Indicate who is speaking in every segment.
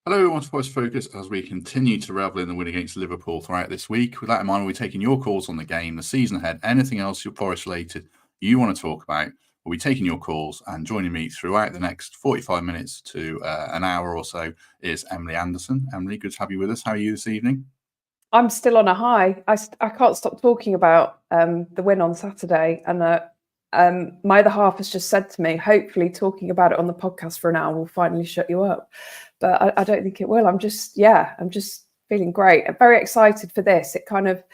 Speaker 1: Hello, everyone to Voice Focus as we continue to revel in the win against Liverpool throughout this week. With that in mind, we'll be taking your calls on the game, the season ahead, anything else you're Forest related you want to talk about. We'll be taking your calls, and joining me throughout the next 45 minutes to an hour or so is Emily Anderson. Emily, good to have you with us. How are you this evening?
Speaker 2: I'm still on a high. I can't stop talking about the win on Saturday, and my other half has just said to me, hopefully talking about it on the podcast for an hour will finally shut you up. But I don't think it will. I'm just feeling great. I'm very excited for this. It kind of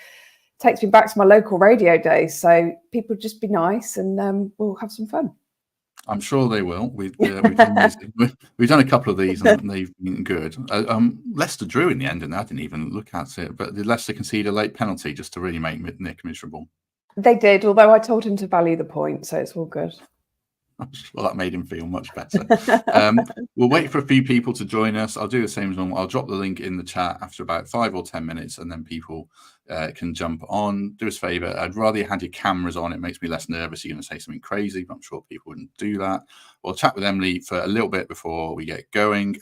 Speaker 2: takes me back to my local radio days. So people just be nice, and we'll have some fun.
Speaker 1: I'm sure they will. We've done a couple of these and they've been good. Leicester drew in the end, and I didn't even look at it. But did Leicester concede a late penalty just to really make Nick miserable?
Speaker 2: They did, although I told him to value the point, so it's all good.
Speaker 1: Well, that made him feel much better. We'll wait for a few people to join us. I'll do the same as normal. I'll drop the link in the chat after about 5 or 10 minutes, and then people can jump on. Do us a favour. I'd rather you had your cameras on. It makes me less nervous. You're going to say something crazy, but I'm sure people wouldn't do that. We'll chat with Emily for a little bit before we get going.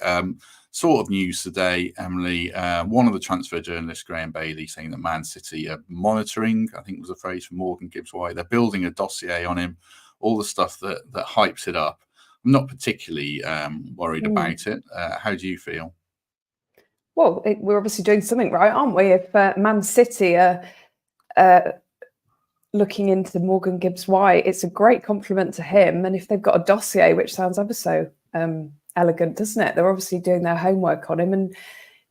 Speaker 1: Sort of news today, Emily. One of the transfer journalists, Graham Bailey, saying that Man City are monitoring, I think was a phrase from Morgan Gibbs-White. They're building a dossier on him. All the stuff that hypes it up. I'm not particularly worried about it. How do you feel?
Speaker 2: Well, we're obviously doing something right, aren't we? If Man City are looking into Morgan Gibbs-White, it's a great compliment to him. And if they've got a dossier, which sounds ever so elegant, doesn't it? They're obviously doing their homework on him. And,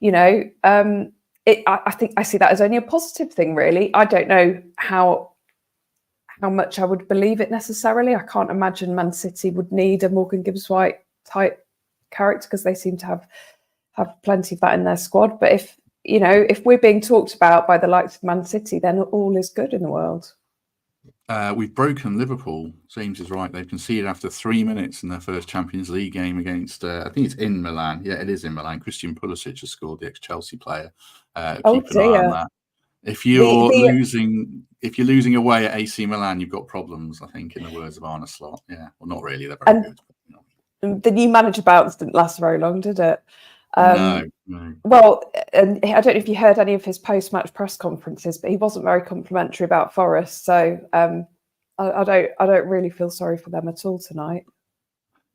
Speaker 2: you know, I think I see that as only a positive thing, really. I don't know how much I would believe it necessarily. I can't imagine Man City would need a Morgan Gibbs-White type character because they seem to have plenty of that in their squad. But if we're being talked about by the likes of Man City, then all is good in the world.
Speaker 1: We've broken Liverpool. James is right. They've conceded after 3 minutes in their first Champions League game against, I think it's in Milan. Yeah, it is in Milan. Christian Pulisic has scored, the ex-Chelsea player. Keep an eye on that. If you're losing away at AC Milan, you've got problems, I think, in the words of Arne Slot. Yeah, well, not really. They're very good.
Speaker 2: The new manager bounce didn't last very long, did it?
Speaker 1: No.
Speaker 2: Well, and I don't know if you heard any of his post-match press conferences, but he wasn't very complimentary about Forest. So I don't really feel sorry for them at all tonight.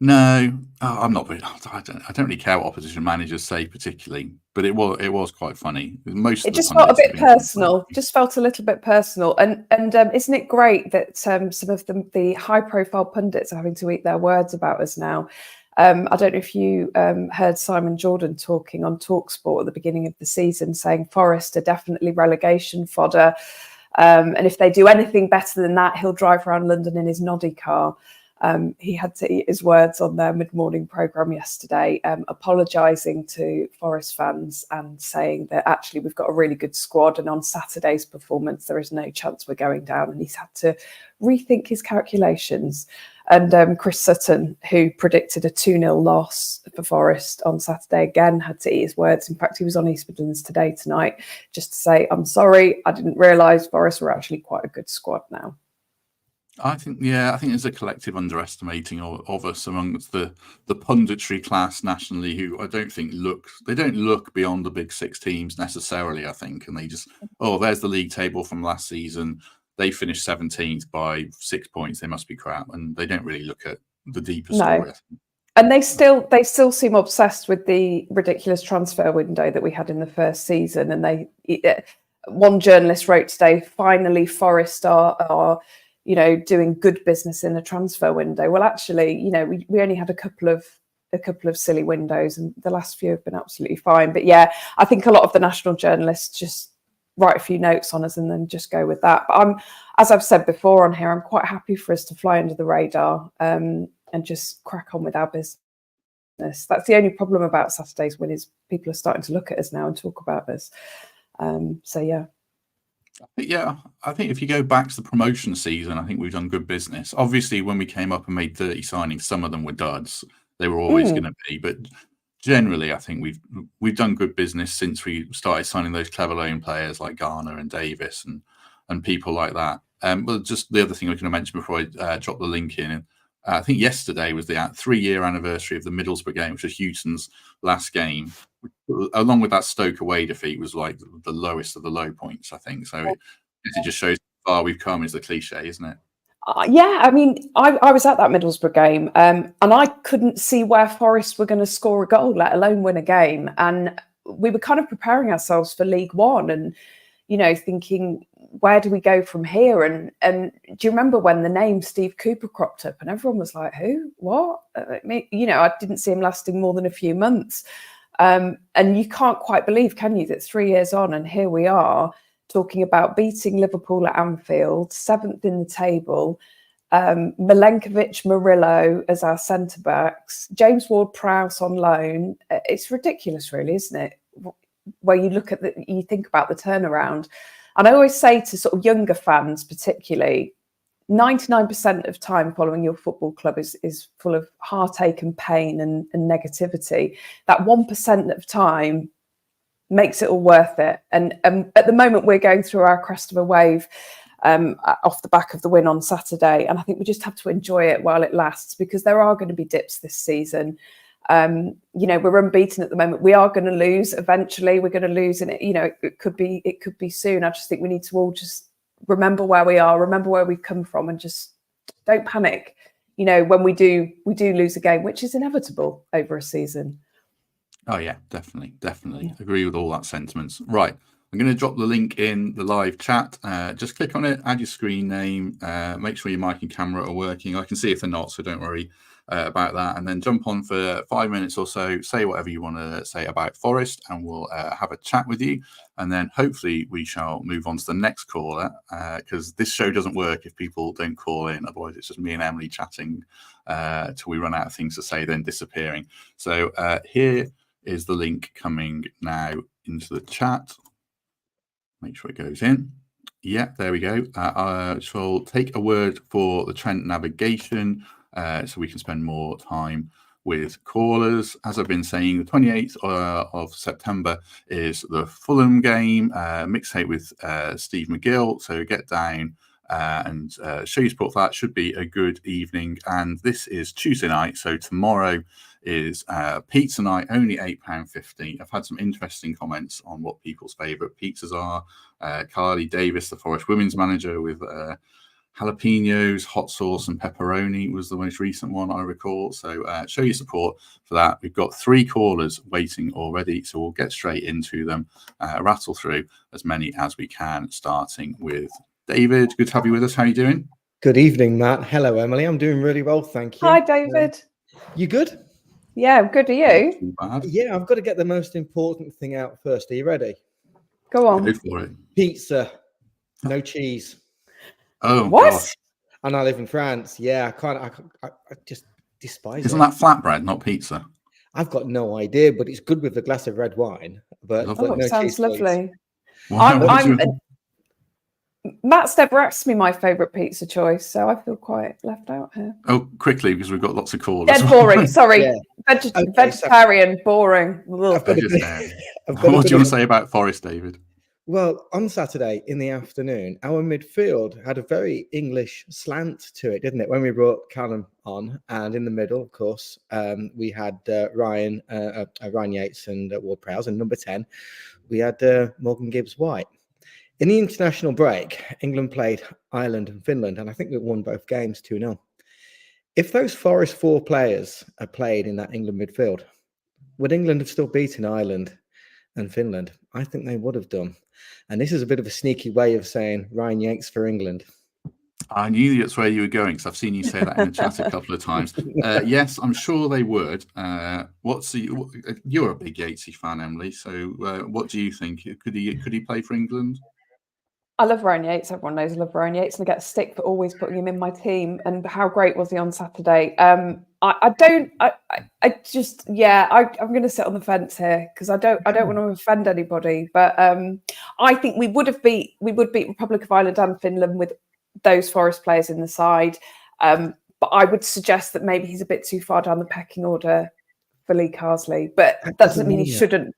Speaker 1: No, I'm not really. I don't really care what opposition managers say particularly, but it was quite funny.
Speaker 2: It just felt a bit personal. Just felt a little bit personal, and isn't it great that some of the high-profile pundits are having to eat their words about us now? I don't know if you heard Simon Jordan talking on TalkSport at the beginning of the season, saying Forest are definitely relegation fodder, and if they do anything better than that, he'll drive around London in his noddy car. He had to eat his words on their mid-morning programme yesterday, apologising to Forest fans and saying that actually we've got a really good squad, and on Saturday's performance there is no chance we're going down, and he's had to rethink his calculations. And Chris Sutton, who predicted a 2-0 loss for Forest on Saturday, again had to eat his words. In fact, he was on East Midlands Today tonight just to say, I'm sorry, I didn't realise Forest were actually quite a good squad now.
Speaker 1: I think there's a collective underestimating of us amongst the punditry class nationally, who I don't think don't look beyond the big six teams necessarily, I think, and they just, there's the league table from last season. They finished 17th by 6 points. They must be crap, and they don't really look at the deeper story.
Speaker 2: And they still seem obsessed with the ridiculous transfer window that we had in the first season. And one journalist wrote today, finally Forest are doing good business in the transfer window. Well, actually, we only had a couple of silly windows, and the last few have been absolutely fine. But yeah, I think a lot of the national journalists just write a few notes on us and then just go with that. But as I've said before on here, I'm quite happy for us to fly under the radar and just crack on with our business. That's the only problem about Saturday's win, is people are starting to look at us now and talk about us. So yeah.
Speaker 1: Yeah, I think if you go back to the promotion season, I think we've done good business. Obviously, when we came up and made 30 signings, some of them were duds. They were always going to be, but generally, I think we've done good business since we started signing those clever loan players like Garner and Davis and people like that. But just the other thing I was going to mention before I drop the link in, I think yesterday was the 3-year anniversary of the Middlesbrough game, which was Houghton's last game. Along with that Stoke away defeat, was like the lowest of the low points, I think. So it just shows how far we've come, is the cliche, isn't it?
Speaker 2: Yeah, I mean, I was at that Middlesbrough game, and I couldn't see where Forest were going to score a goal, let alone win a game. And we were kind of preparing ourselves for League One, and thinking, where do we go from here? And do you remember when the name Steve Cooper cropped up, and everyone was like, "Who? What?" I didn't see him lasting more than a few months, and you can't quite believe, can you, that 3 years on, and here we are, talking about beating Liverpool at Anfield, 7th in the table, Milenkovic, Murillo as our centre-backs, James Ward-Prowse on loan. It's ridiculous, really, isn't it? Where you look at you think about the turnaround. And I always say to sort of younger fans, particularly, 99% of time following your football club is full of heartache and pain and negativity. That 1% of time makes it all worth it. And at the moment, we're going through our crest of a wave off the back of the win on Saturday. And I think we just have to enjoy it while it lasts, because there are going to be dips this season. We're unbeaten at the moment. We are going to lose eventually. We're going to lose, and it could be soon. I just think we need to all just remember where we are, remember where we've come from, and just don't panic. When we do lose a game, which is inevitable over a season.
Speaker 1: Oh yeah, definitely. Agree with all that sentiments. Right, I'm going to drop the link in the live chat. Just click on it, add your screen name, make sure your mic and camera are working. I can see if they're not, so don't worry about that. And then jump on for 5 minutes or so, say whatever you want to say about Forest, and we'll have a chat with you. And then hopefully we shall move on to the next caller, because this show doesn't work if people don't call in. Otherwise, it's just me and Emily chatting till we run out of things to say, then disappearing. So here is the link coming now into the chat. Make sure it goes in. Yeah, there we go. So we'll take a word for the Trent navigation, so we can spend more time with callers. As I've been saying, the 28th of September is the Fulham game, mixtape with Steve McGill. So get down and show your support for that. Should be a good evening. And this is Tuesday night, so tomorrow is pizza night, only £8.50. I've had some interesting comments on what people's favourite pizzas are. Carly Davis, the Forest women's manager, with jalapenos, hot sauce and pepperoni was the most recent one I recall. So show your support for that. We've got 3 callers waiting already, so we'll get straight into them, rattle through as many as we can, starting with David. Good to have you with us. How are you doing?
Speaker 3: Good evening, Matt. Hello, Emily. I'm doing really well, thank you.
Speaker 2: Hi, David.
Speaker 3: You good?
Speaker 2: Yeah, good. Are you?
Speaker 1: Not too bad.
Speaker 3: Yeah, I've got to get the most important thing out first. Are you ready?
Speaker 2: Go on.
Speaker 1: Go for it.
Speaker 3: Pizza, no cheese.
Speaker 1: Oh,
Speaker 2: What?
Speaker 1: gosh.
Speaker 3: And I live in France. Yeah, I just despise
Speaker 1: Isn't
Speaker 3: it.
Speaker 1: that flatbread, not pizza?
Speaker 3: I've got no idea, but it's good with a glass of red wine. But
Speaker 1: Lovely.
Speaker 3: no
Speaker 2: It sounds
Speaker 3: cheese, please.
Speaker 2: lovely.
Speaker 1: Why,
Speaker 2: Matt's never asked me my favourite pizza choice, so I feel quite left out here.
Speaker 1: Oh, quickly, because we've got lots of callers.
Speaker 2: Dead boring. Sorry,
Speaker 3: Yeah.
Speaker 2: vegetarian, boring.
Speaker 3: I've got
Speaker 1: Vegetarian.
Speaker 3: I've got
Speaker 1: What do you want to say about Forest, David?
Speaker 3: Well, on Saturday in the afternoon, our midfield had a very English slant to it, didn't it? When we brought Callum on, and in the middle, of course, we had Ryan Yates and Ward-Prowse, and number 10, we had Morgan Gibbs-White. In the international break, England played Ireland and Finland, and I think we won both games 2-0. If those Forest 4 players had played in that England midfield, would England have still beaten Ireland and Finland? I think they would have done. And this is a bit of a sneaky way of saying Ryan Yates for England.
Speaker 1: I knew that's where you were going, because I've seen you say that in the chat a couple of times. Yes, I'm sure they would. You're a big Yatesy fan, Emily. So what do you think? Could he play for England?
Speaker 2: I love Ryan Yates. Everyone knows I love Ryan Yates, and I get a stick for always putting him in my team. And how great was he on Saturday? I'm going to sit on the fence here, because I don't want to offend anybody. But I think we would beat Republic of Ireland and Finland with those Forest players in the side. But I would suggest that maybe he's a bit too far down the pecking order for Lee Carsley. But that doesn't mean he shouldn't.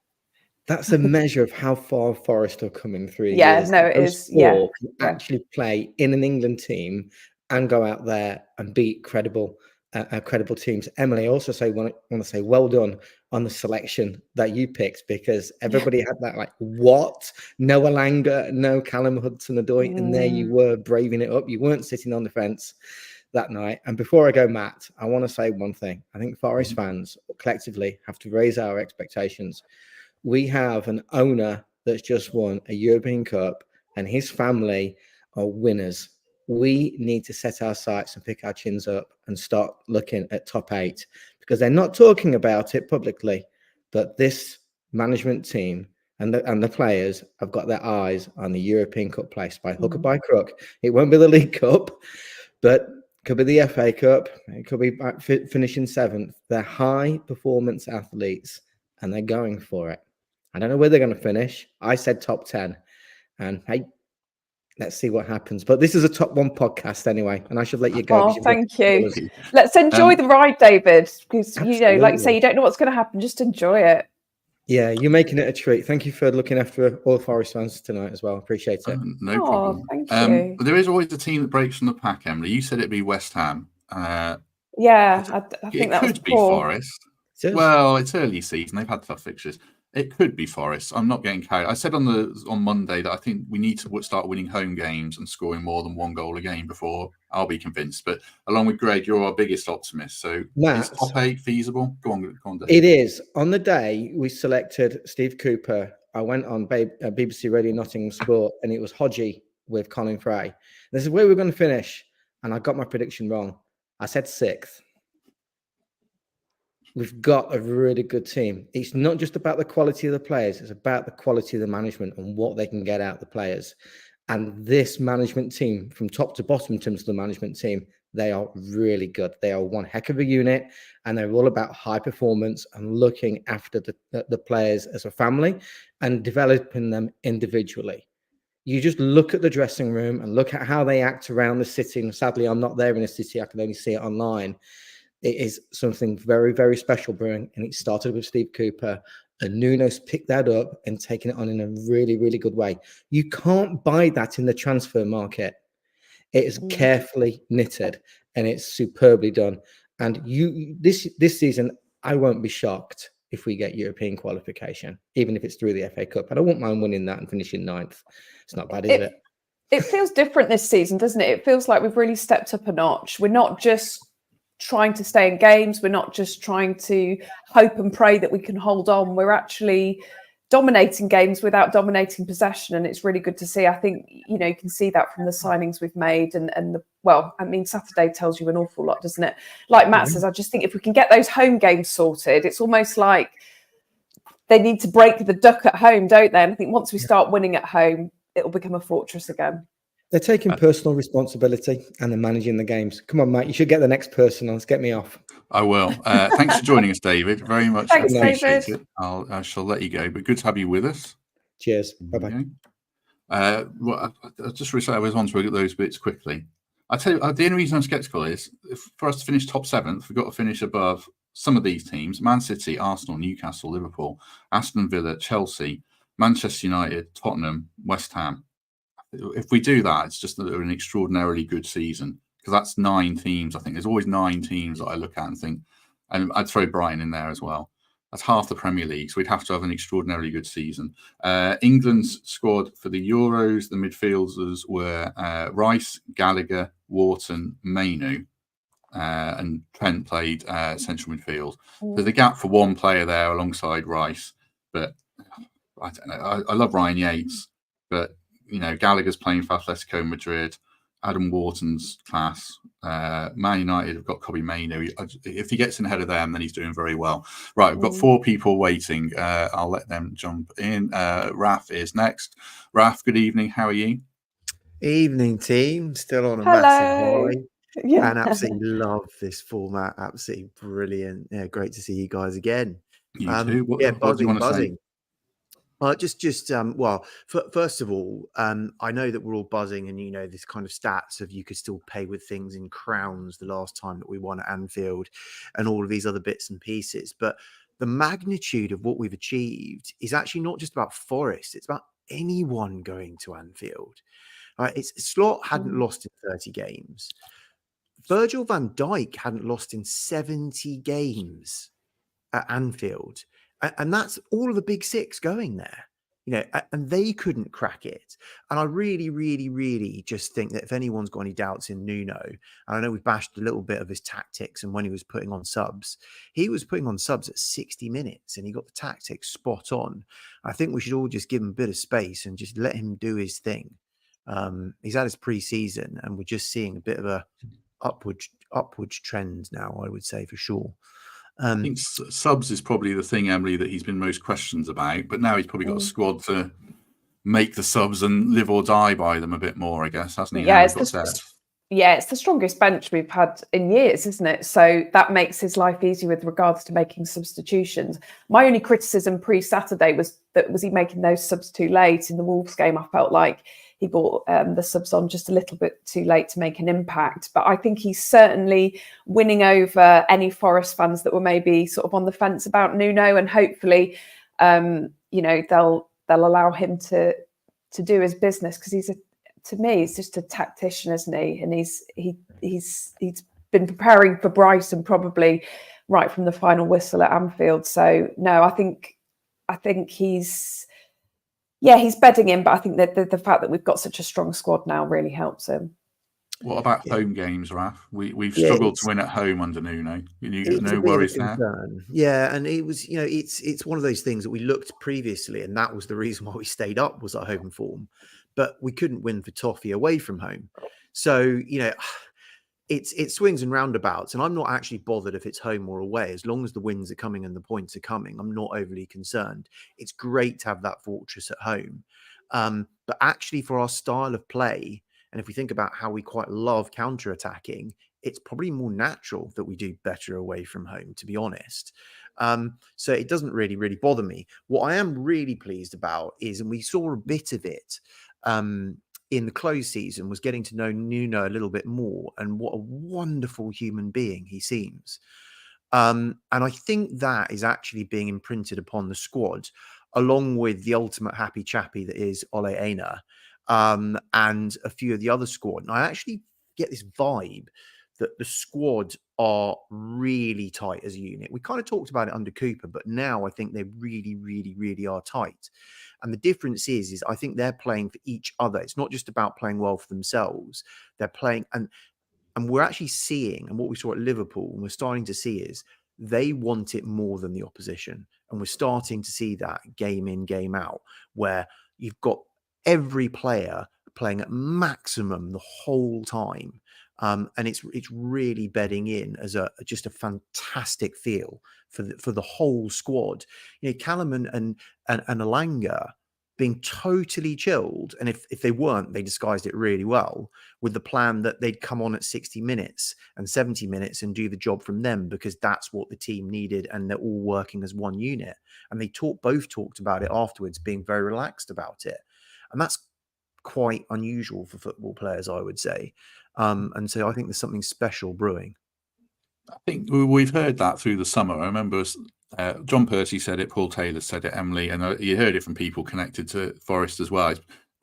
Speaker 3: That's a measure of how far Forest are coming through.
Speaker 2: Yeah, no, it is. Yeah,
Speaker 3: actually play in an England team and go out there and beat credible credible teams. Emily, I also want to say well done on the selection that you picked, because everybody had that like, what? No Alanga, no Callum Hudson-Odoi, and there you were braving it up. You weren't sitting on the fence that night. And before I go, Matt, I want to say one thing. I think Forest fans collectively have to raise our expectations. We have an owner that's just won a European Cup, and his family are winners. We need to set our sights and pick our chins up and start looking at top 8, because they're not talking about it publicly, but this management team and the players have got their eyes on the European Cup place by hook or by crook. It won't be the League Cup, but it could be the FA Cup. It could be finishing 7th. They're high performance athletes and they're going for it. I don't know where they're going to finish. I said top 10, and hey, let's see what happens. But this is a top 1 podcast anyway, and I should let you go.
Speaker 2: Oh, thank you. Let's enjoy the ride, David, because, you know, like you say, you don't know what's going to happen. Just enjoy it.
Speaker 3: Yeah, you're making it a treat. Thank you for looking after all Forest fans tonight as well. Appreciate it.
Speaker 1: No problem.
Speaker 2: Thank you.
Speaker 1: There is always a team that breaks from the pack, Emily. You said it'd be West Ham.
Speaker 2: I think
Speaker 1: it
Speaker 2: that
Speaker 1: could
Speaker 2: was
Speaker 1: be
Speaker 2: poor.
Speaker 1: Forest. Well, it's early season. They've had tough fixtures. It could be Forest. I'm not getting carried. I said on Monday that I think we need to start winning home games and scoring more than 1 goal a game before I'll be convinced. But along with Greg, you're our biggest optimist. So
Speaker 3: Matt,
Speaker 1: is top 8 feasible? Go on, Dave.
Speaker 3: It is. On the day we selected Steve Cooper, I went on BBC Radio Nottingham Sport, and it was Hodgie with Colin Fray. This is where we're going to finish, and I got my prediction wrong. I said 6th. We've got a really good team. It's not just about the quality of the players. It's about the quality of the management and what they can get out of the players. And this management team, from top to bottom in terms of the management team, they are really good. They are one heck of a unit, and they're all about high performance and looking after the players as a family and developing them individually. You just look at the dressing room and look at how they act around the city. And sadly, I'm not there in the city. I can only see it online. It is something very, very special brewing, and it started with Steve Cooper, and Nuno's picked that up and taken it on in a really, really good way. You can't buy that in the transfer market. It is carefully knitted, and it's superbly done. And this season, I won't be shocked if we get European qualification, even if it's through the FA Cup. I don't mind winning that and finishing 9th. It's not bad, is it?
Speaker 2: It feels different this season, doesn't it? It feels like we've really stepped up a notch. We're not just trying to stay in games. We're not just trying to hope and pray that we can hold on. We're actually dominating games without dominating possession, and it's really good to see. I think, you know, you can see that from the signings we've made, and Saturday tells you an awful lot, doesn't it? Like Matt says, I just think if we can get those home games sorted, it's almost like they need to break the duck at home, don't they? And I think once we start winning at home, it'll become a fortress again.
Speaker 3: They're taking personal responsibility and they're managing the games. Come on, Matt, you should get the next person on. Let's get me off.
Speaker 1: I will. Thanks for joining us, David. Very much appreciate
Speaker 2: David.
Speaker 1: it. I shall let you go, but good to have you with us.
Speaker 3: Cheers. Bye-bye.
Speaker 1: Well, I just wish I was on to look at those bits quickly. I tell you, the only reason I'm sceptical is for us to finish top 7th, we've got to finish above some of these teams: Man City, Arsenal, Newcastle, Liverpool, Aston Villa, Chelsea, Manchester United, Tottenham, West Ham. If we do that, it's just an extraordinarily good season, because that's 9 teams. I think there's always 9 teams that I look at and think, and I'd throw Brighton in there as well. That's half the Premier League, so we'd have to have an extraordinarily good season. England's squad for the Euros, the midfielders were Rice, Gallagher, Wharton, Mainu, and Trent played central midfield. There's a gap for one player there alongside Rice, but I don't know. I love Ryan Yates, but you know, Gallagher's playing for Atletico Madrid. Adam Wharton's class. Man United have got Kobbie Mainoo. If he gets in ahead of them, then he's doing very well. Right, we've got 4 people waiting. I'll let them jump in. Raf is next. Raf, good evening. How are you?
Speaker 4: Evening, team. Still on a
Speaker 2: Hello.
Speaker 4: massive high.
Speaker 2: Yeah.
Speaker 4: And absolutely love this format. Absolutely brilliant. Yeah, great to see you guys again.
Speaker 1: You too. What do you want to say?
Speaker 4: First of all, I know that we're all buzzing, and you know this kind of stats of you could still pay with things in crowns the last time that we won at Anfield, and all of these other bits and pieces. But the magnitude of what we've achieved is actually not just about Forest; it's about anyone going to Anfield. Slot hadn't lost in 30 games. Virgil van Dijk hadn't lost in 70 games at Anfield. And that's all of the big six going there, and they couldn't crack it. And I really, really, really just think that if anyone's got any doubts in Nuno, and I know we've bashed a little bit of his tactics and when he was putting on subs, he was putting on subs at 60 minutes and he got the tactics spot on. I think we should all just give him a bit of space and just let him do his thing. He's had his pre-season and we're just seeing a bit of a upwards trend now, I would say, for sure.
Speaker 1: I think subs is probably the thing, Emily, that he's been most questions about. But now he's probably got a squad to make the subs and live or die by them a bit more, I guess, hasn't he?
Speaker 2: Yeah, it's the strongest bench we've had in years, isn't it? So that makes his life easy with regards to making substitutions. My only criticism pre-Saturday was he making those subs too late. In the Wolves game, I felt like he brought the subs on just a little bit too late to make an impact. But I think he's certainly winning over any Forest fans that were maybe sort of on the fence about Nuno, and hopefully, they'll allow him to do his business, because to me, he's just a tactician, isn't he? And he's been preparing for Brighton probably right from the final whistle at Anfield. So no, I think he's bedding in, but I think that the fact that we've got such a strong squad now really helps him.
Speaker 1: What about home games, Raf? We've struggled to win at home under Nuno. No worries there.
Speaker 4: Yeah, and it was, it's one of those things that we looked previously, and that was the reason why we stayed up, was our home form. But we couldn't win for Toffee away from home. So, it swings and roundabouts, and I'm not actually bothered if it's home or away. As long as the wins are coming and the points are coming, I'm not overly concerned. It's great to have that fortress at home. But actually, for our style of play, and if we think about how we quite love counter-attacking, it's probably more natural that we do better away from home, to be honest. So it doesn't really, really bother me. What I am really pleased about is, and we saw a bit of it in the close season, was getting to know Nuno a little bit more, and what a wonderful human being he seems. And I think that is actually being imprinted upon the squad, along with the ultimate happy chappy that is Ole Einar, and a few of the other squad. And I actually get this vibe that the squad are really tight as a unit. We kind of talked about it under Cooper, but now I think they really, really, really are tight. And the difference is I think they're playing for each other. It's not just about playing well for themselves. They're playing, and we're actually seeing, and what we saw at Liverpool, and we're starting to see, is they want it more than the opposition. And we're starting to see that game in, game out, where you've got every player playing at maximum the whole time. And it's really bedding in as just a fantastic feel for the whole squad. Callum and Elanga being totally chilled, and if they weren't, they disguised it really well with the plan that they'd come on at 60 minutes and 70 minutes and do the job from them, because that's what the team needed, and they're all working as one unit. And they both talked about it afterwards, being very relaxed about it, and that's quite unusual for football players, I would say. And so I think there's something special brewing.
Speaker 1: I think we've heard that through the summer. I remember John Percy said it, Paul Taylor said it, Emily, and you heard it from people connected to Forest as well.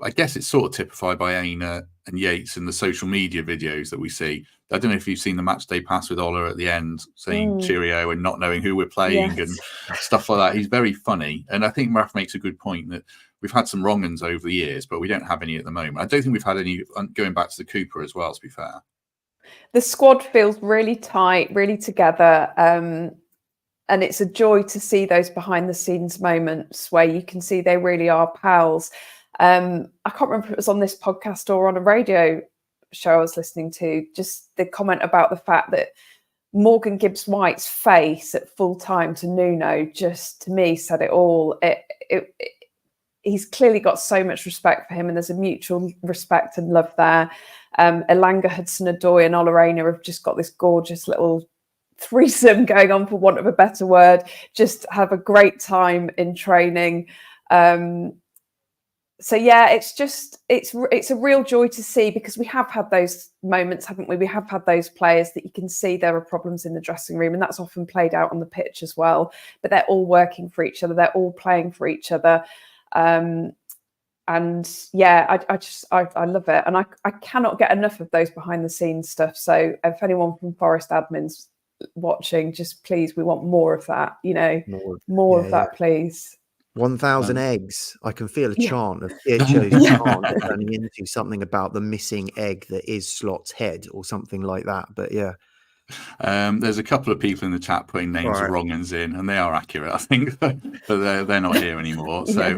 Speaker 1: I guess it's sort of typified by Aina and Yates in the social media videos that we see. I don't know if you've seen the match day pass with Ola at the end, saying cheerio and not knowing who we're playing and stuff like that. He's very funny. And I think Raf makes a good point that we've had some wrong uns over the years, but we don't have any at the moment. I don't think we've had any going back to the Cooper as well, to be fair.
Speaker 2: The squad feels really tight, really together. And it's a joy to see those behind the scenes moments where you can see they really are pals. I can't remember if it was on this podcast or on a radio show I was listening to, just the comment about the fact that Morgan Gibbs-White's face at full time to Nuno just, to me, said it all. He's clearly got so much respect for him, and there's a mutual respect and love there. Elanga, Hudson-Odoi and Ola Aina have just got this gorgeous little threesome going on, for want of a better word. Just have a great time in training. So yeah, it's a real joy to see, because we have had those moments, haven't we? We have had those players that you can see there are problems in the dressing room, and that's often played out on the pitch as well. But they're all working for each other. They're all playing for each other. And yeah, I love it, and I cannot get enough of those behind the scenes stuff. So if anyone from Forest admins watching, just please, we want more of that. More of that, please.
Speaker 4: 1,000 eggs. I can feel a chant of chant turning into something about the missing egg that is Slot's head or something like that. But yeah.
Speaker 1: There's a couple of people in the chat putting names of wrong uns in, and they are accurate, I think, but they're not here anymore. So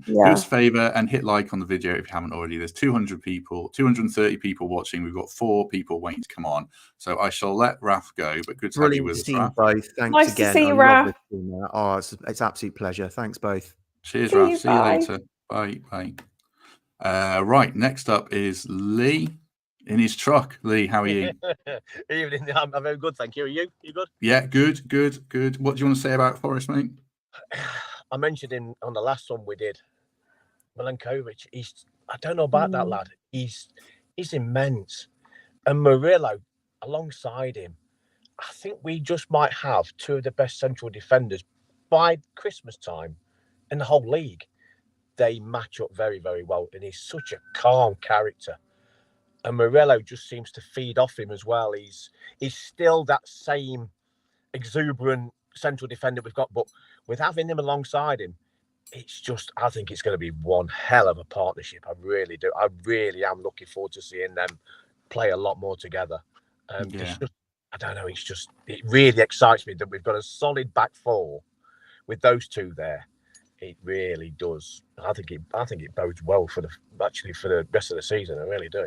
Speaker 1: do us a favour and hit like on the video if you haven't already. There's 230 people watching. We've got 4 people waiting to come on. So I shall let Raf go, but good to have you with us, Raf.
Speaker 4: Both. Thanks
Speaker 2: nice
Speaker 4: again.
Speaker 2: To see you, Raf.
Speaker 4: Oh, it's absolute pleasure. Thanks both.
Speaker 1: Cheers, Raf. See you later. Bye. Right, next up is Lee. In his truck. Lee, how are you?
Speaker 5: Evening. I'm very good, thank you. Are you? You good?
Speaker 1: Yeah, good. What do you want to say about Forest, mate?
Speaker 5: I mentioned him on the last one we did. Milenkovic. I don't know about that lad. He's immense. And Murillo, alongside him, I think we just might have 2 of the best central defenders by Christmas time in the whole league. They match up very, very well. And he's such a calm character. And Murillo just seems to feed off him as well. He's still that same exuberant central defender we've got, but with having him alongside him, I think it's going to be one hell of a partnership. I really do. I really am looking forward to seeing them play a lot more together. I don't know. It really excites me that we've got a solid back 4 with those 2 there. It really does. I think it bodes well for the rest of the season. I really do.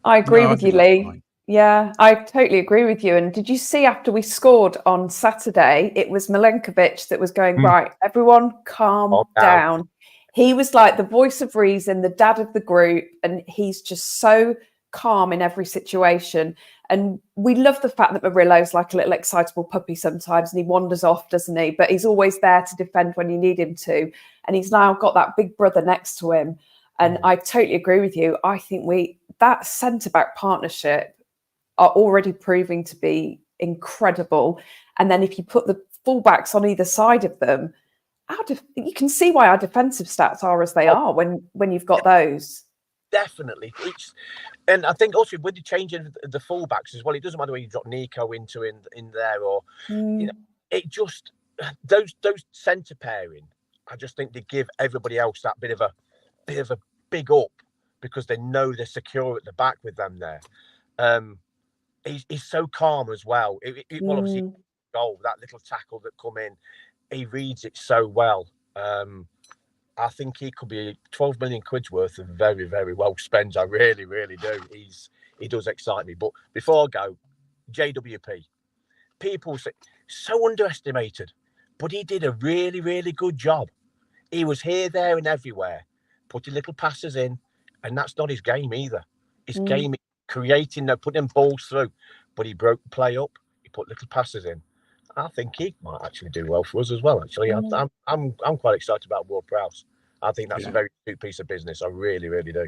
Speaker 2: I agree with you, Lee. Yeah, I totally agree with you. And did you see after we scored on Saturday, it was Milenkovic that was going, right, everyone calm down. He was like the voice of reason, the dad of the group, and he's just so calm in every situation. And we love the fact that Murillo's like a little excitable puppy sometimes, and he wanders off, doesn't he? But he's always there to defend when you need him to. And he's now got that big brother next to him. And I totally agree with you. I think that centre-back partnership are already proving to be incredible. And then if you put the fullbacks on either side of them, you can see why our defensive stats are as they are when you've got those.
Speaker 5: Definitely. And I think also with the changing the fullbacks as well, it doesn't matter whether you drop Nico in there or it just those centre pairing. I just think they give everybody else that bit of a big up because they know they're secure at the back with them there. He's so calm as well. Well, obviously, goal, that little tackle that come in, he reads it so well. I think he could be 12 million quid's worth of very, very well spent. I really, really do. He does excite me. But before I go, JWP, people say so underestimated, but he did a really, really good job. He was here, there, and everywhere, putting little passes in, and that's not his game either. His game is creating, putting balls through, but he broke the play up. He put little passes in. I think he might actually do well for us as well. Actually, I'm quite excited about Ward-Prowse. I think that's a very good piece of business. I really, really do.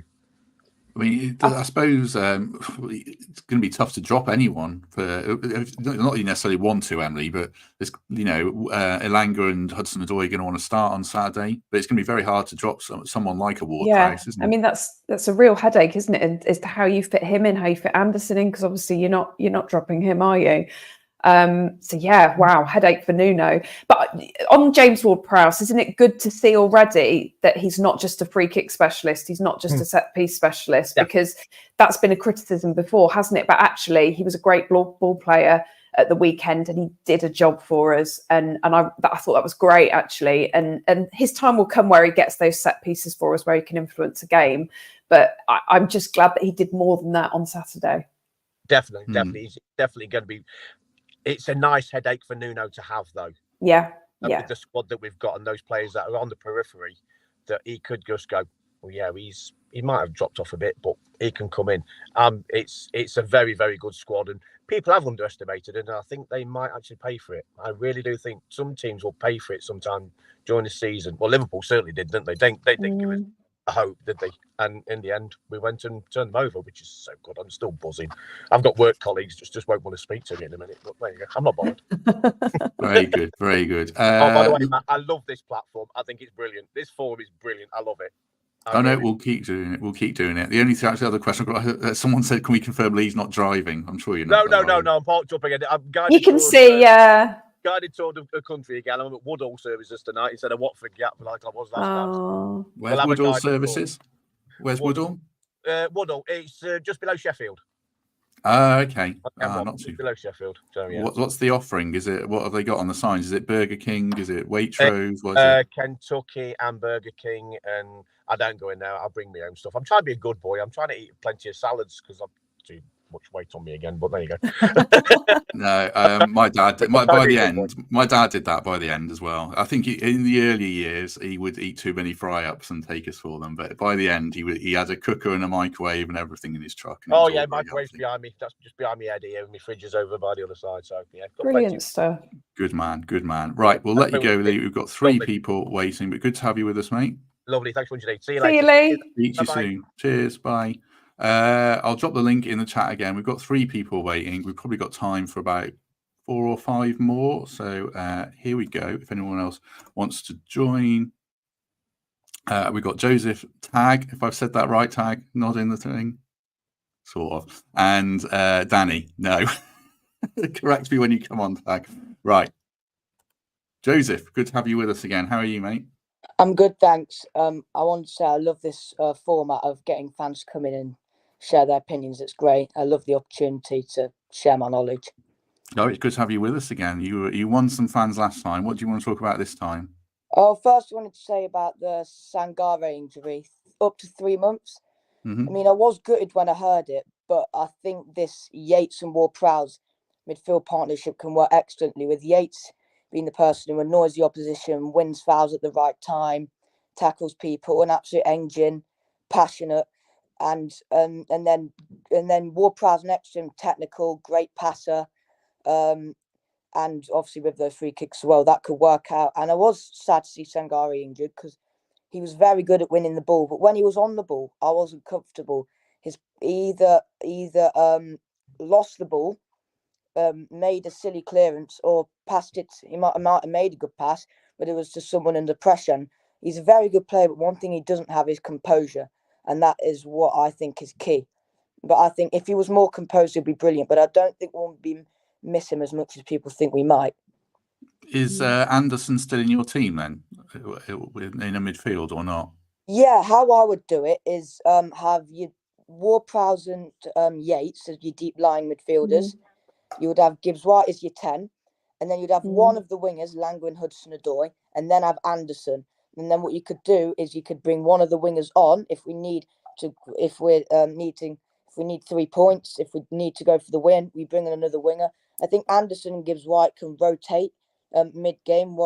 Speaker 1: I mean, I suppose it's going to be tough to drop anyone for not you necessarily want to, Emily, but there's Elanga and Hudson-Odoi are going to want to start on Saturday, but it's going to be very hard to drop someone like a Ward-Prowse, isn't it?
Speaker 2: I mean, that's a real headache, isn't it? As to how you fit him in, how you fit Anderson in, because obviously you're not dropping him, are you? Headache for Nuno. But on James Ward-Prowse, isn't it good to see already that he's not just a free kick specialist, he's not just a set piece specialist, because that's been a criticism before, hasn't it? But actually he was a great ball player at the weekend and he did a job for us, and I thought that was great actually, and his time will come where he gets those set pieces for us where he can influence a game, but I'm just glad that he did more than that on Saturday.
Speaker 5: Definitely he's definitely going to be. It's a nice headache for Nuno to have, though. With the squad that we've got and those players that are on the periphery, that he could just go, well, yeah, he might have dropped off a bit, but he can come in. It's a very, very good squad, and people have underestimated it, and I think they might actually pay for it. I really do think some teams will pay for it sometime during the season. Well, Liverpool certainly did, didn't they? They didn't give us a hope, did they? And in the end, we went and turned them over, which is so good. I'm still buzzing. I've got work colleagues just won't want to speak to me in a minute, but there you go. I'm not bothered.
Speaker 1: Very good, very good.
Speaker 5: By the way, I love this platform. I think it's brilliant. This forum is brilliant. I love it.
Speaker 1: Oh no, we'll keep doing it. We'll keep doing it. The only other question I've got, someone said, "Can we confirm Lee's not driving?" I'm sure you're not.
Speaker 5: No. I'm parked up again. I'm guided.
Speaker 2: You can see,
Speaker 5: guided tour the country again. I'm at Woodall services tonight instead of Watford Gap, like I was last time.
Speaker 1: Where's Woodall services? Where's Woodall?
Speaker 5: Woodall. It's just below Sheffield.
Speaker 1: Okay.
Speaker 5: Not too below Sheffield. So yeah.
Speaker 1: What's the offering? Is it, what have they got on the signs? Is it Burger King? Is it Waitrose? What is it?
Speaker 5: Kentucky and Burger King, and I don't go in there. I'll bring my own stuff. I'm trying to be a good boy. I'm trying to eat plenty of salads because I'm too much weight on me again. But there you go.
Speaker 1: No, my dad. By the end, my dad did that by the end as well. I think in the early years he would eat too many fry-ups and take us for them, but by the end he had a cooker and a microwave and everything in his truck.
Speaker 5: Oh yeah, microwave's behind me. That's just behind my head here, and my fridge is over by the other side. So yeah,
Speaker 2: brilliant stuff.
Speaker 1: Good man. Right, we'll let you go, Lee. We've got 3 people waiting, but good to have you with us, mate.
Speaker 5: Lovely. Thanks for joining. See you
Speaker 2: later.
Speaker 5: Lee.
Speaker 1: Meet you soon. Cheers. Bye. I'll drop the link in the chat again. We've got 3 people waiting. We've probably got time for about 4 or 5 more. So here we go. If anyone else wants to join, we've got Joseph Tag, if I've said that right, Tag, nodding the thing, sort of, and Danny. No, correct me when you come on, Tag. Right, Joseph, good to have you with us again. How are you, mate?
Speaker 6: I'm good, thanks. I want to say I love this format of getting fans to come in and share their opinions. It's great. I love the opportunity to share my knowledge.
Speaker 1: No, it's good to have you with us again. You won some fans last time. What do you want to talk about this time?
Speaker 6: Oh, first I wanted to say about the Sangare injury, up to 3 months.
Speaker 1: Mm-hmm.
Speaker 6: I mean, I was gutted when I heard it, but I think this Yates and Ward-Prowse midfield partnership can work excellently, with Yates being the person who annoys the opposition, wins fouls at the right time, tackles people, an absolute engine, passionate, and then Ward-Prowse next to him, technical, great passer, and obviously with those free kicks as well, that could work out. And I was sad to see Sangare injured because he was very good at winning the ball, but when he was on the ball, I wasn't comfortable. He either lost the ball, made a silly clearance, or passed it. He might have made a good pass, but it was to someone under pressure. He's a very good player, but one thing he doesn't have is composure, and that is what I think is key. But I think if he was more composed, he'd be brilliant. But I don't think we'll miss him as much as people think we might.
Speaker 1: Is Anderson still in your team then, in a midfield or not?
Speaker 6: Yeah, how I would do it is have your Ward-Prowse and Yates as your deep line midfielders. You would have Gibbs-White as your 10, and then you'd have one of the wingers, Langer and Hudson-Odoi, and then have Anderson. And then what you could do is you could bring one of the wingers on if we need to, if we need 3 points, if we need to go for the win, we bring in another winger. I think Anderson and Gibbs-White can rotate mid-game.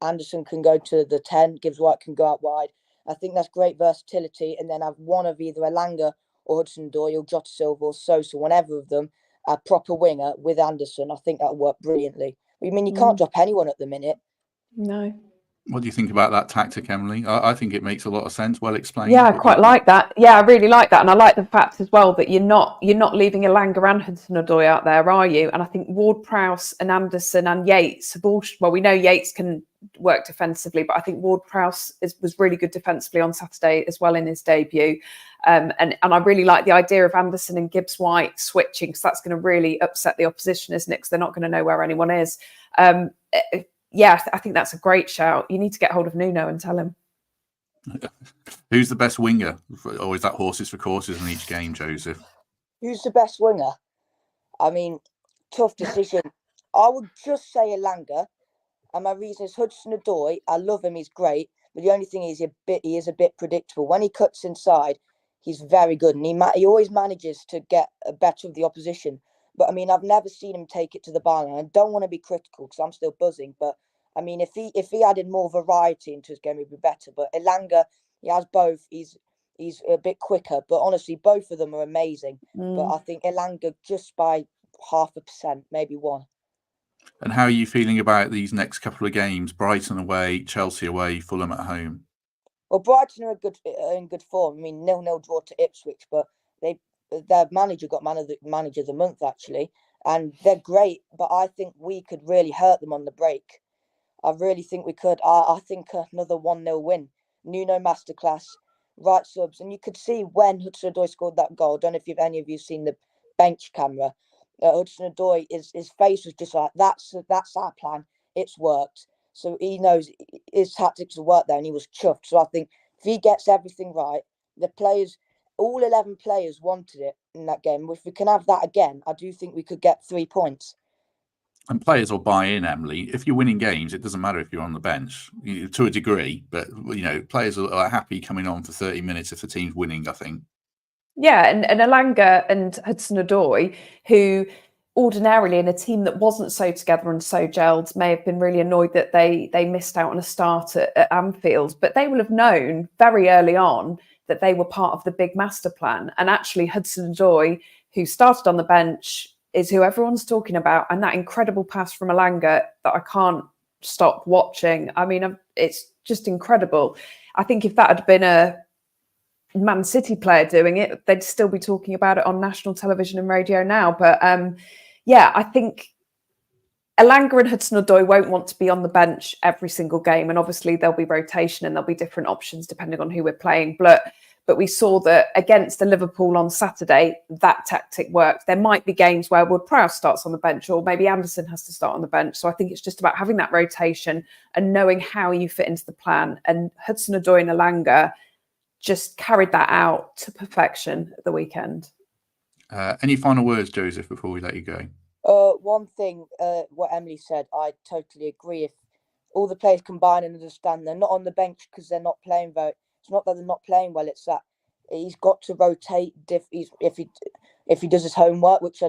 Speaker 6: Anderson can go to the 10, Gibbs-White can go out wide. I think that's great versatility, and then have one of either a Langer or Hudson-Odoi or Jota Silva or Sosa, whenever of them, a proper winger with Anderson. I think that'll work brilliantly. I mean, you can't drop anyone at the minute.
Speaker 2: No.
Speaker 1: What do you think about that tactic, Emily? I think it makes a lot of sense. Well explained.
Speaker 2: Yeah, I quite like that. Yeah, I really like that, and I like the fact as well that you're not leaving a Langer and Hudson-Odoi out there, are you? And I think Ward-Prowse and Anderson and Yates have all. Well, we know Yates can work defensively, but I think Ward-Prowse was really good defensively on Saturday as well in his debut. And I really like the idea of Anderson and Gibbs-White switching, because that's going to really upset the opposition, isn't it? Because they're not going to know where anyone is. Yeah, I think that's a great shout. You need to get hold of Nuno and tell him.
Speaker 1: Who's the best winger? Or is that horses for courses in each game, Joseph?
Speaker 6: Who's the best winger? I mean, tough decision. I would just say a Langer. And my reason is Hudson-Odoi. I love him. He's great. But the only thing is he is a bit predictable. When he cuts inside, he's very good. And he always manages to get a better of the opposition. But, I mean, I've never seen him take it to the byline. I don't want to be critical because I'm still buzzing. But, I mean, if he added more variety into his game, he'd be better. But Elanga, he has both. He's a bit quicker. But, honestly, both of them are amazing. But I think Elanga just by 0.5%, maybe 1.
Speaker 1: And how are you feeling about these next couple of games? Brighton away, Chelsea away, Fulham at home.
Speaker 6: Well, Brighton are in good form. I mean, 0-0 draw to Ipswich, but their manager got manager of the month, actually. And they're great, but I think we could really hurt them on the break. I really think we could. I think another 1-0 win. Nuno masterclass. right subs. And you could see when Hudson-Odoi scored that goal. I don't know if any of you seen the bench camera. Hudson-Odoi, his face was just like, that's our plan. It's worked. So he knows his tactics will work there, and he was chuffed. So I think if he gets everything right, the players, all 11 players wanted it in that game. If we can have that again, I do think we could get 3 points.
Speaker 1: And players will buy in, Emily. If you're winning games, it doesn't matter if you're on the bench to a degree, but players are happy coming on for 30 minutes if the team's winning, I think.
Speaker 2: Yeah, and Elanga and Hudson-Odoi, who ordinarily in a team that wasn't so together and so gelled, may have been really annoyed that they missed out on a start at Anfield, but they will have known very early on that they were part of the big master plan. And actually Hudson-Odoi, who started on the bench, is who everyone's talking about. And that incredible pass from Elanga that I can't stop watching. I mean, it's just incredible. I think if that had been a Man City player doing it, they'd still be talking about it on national television and radio now. But yeah, I think Elanga and Hudson-Odoi won't want to be on the bench every single game. And obviously there'll be rotation and there'll be different options depending on who we're playing. But we saw that against the Liverpool on Saturday, that tactic worked. There might be games where Ward-Prowse starts on the bench, or maybe Anderson has to start on the bench. So I think it's just about having that rotation and knowing how you fit into the plan. And Hudson-Odoi and Elanga just carried that out to perfection at the weekend.
Speaker 1: Any final words, Joseph, before we let you go?
Speaker 6: One thing, what Emily said, I totally agree. If all the players combine and understand they're not on the bench because they're not playing very, it's not that they're not playing well. It's that he's got to rotate. If he does his homework, which